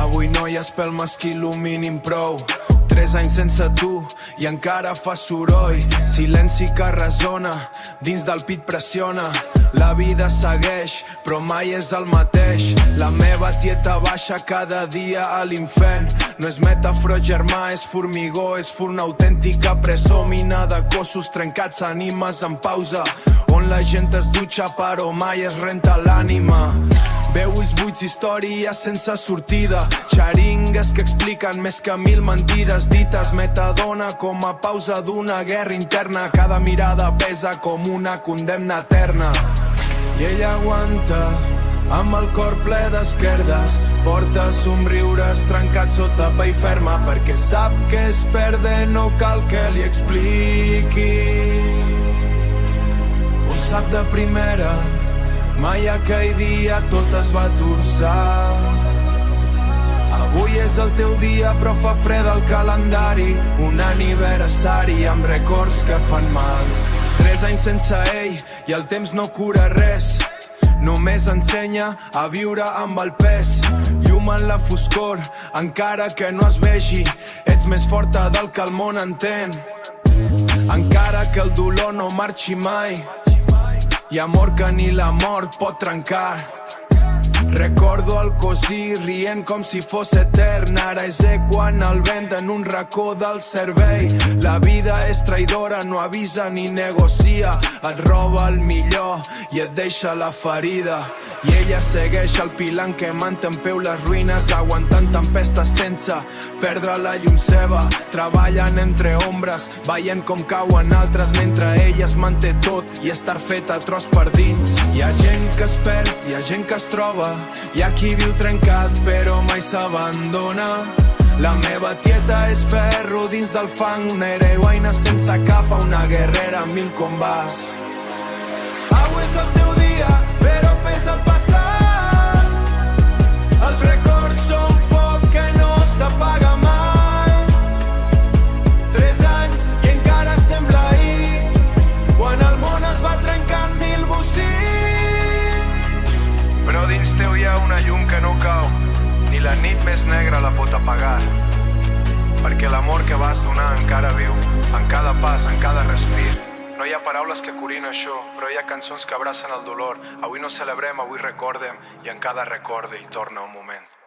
Avui no hi ha espelmes que il·luminin prou. 3 anys sense tu i encara fa soroll. Silenci que ressona, dins del pit pressiona. La vida segueix, però mai és el mateix. La meva tieta baixa cada dia a l'infern. No és metafro germà, és formigó, és furna autèntica presó. Mina de cossos trencats, ànimes en pausa, on la gent es dutxa però mai es renta l'ànima. Veu ulls buits, històries sense sortida, xeringues que expliquen més que 1000 mentides dites. Metadona com a pausa d'una guerra interna, cada mirada pesa com una condemna eterna. I ella aguanta amb el cor ple d'esquerdes, porta somriures trencats sota pell ferma, perquè sap que és perdre, no cal que li expliqui. Ho sap de primera, mai aquell dia tot es va torçar. Avui és el teu dia però fa fred al calendari, un aniversari amb records que fan mal. 3 anys sense ell i el temps no cura res, només ensenya a viure amb el pes. Llum en la foscor, encara que no es vegi, ets més forta del que el món entén. Encara que el dolor no marxi mai, i amor que ni la mort pot trencar. Recordo el cosí rient com si fos etern, ara és eco en el vent en un racó del cervell. La vida és traïdora, no avisa ni negocia, et roba el millor i et deixa la ferida. I ella segueix el pilant quemant en peu les ruïnes, aguantant tempestes sense perdre la llum seva. Treballen entre ombres, veient com cauen altres, mentre ella es manté tot i estar feta a tros per dins. Hi ha gent que es perd, hi ha gent que es troba, hi ha qui viu trencat però mai s'abandona. La meva tieta és ferro dins del fang, una heroïna sense capa, una guerrera amb 1000 combats. Avui és el teu dia, però pesa el passat. Els records són foc que no s'apaga mai. 3 anys i encara sembla ahir, quan el món es va trencant 1000 bocins. Però dins teu hi ha una llum que no cau, ni la nit més negra la pot apagar. Perquè l'amor que vas donar encara viu, en cada pas, en cada respir. No hi ha paraules que curin això, però hi ha cançons que abracen el dolor. Avui no celebrem, avui recordem, i en cada recorde hi torna un moment.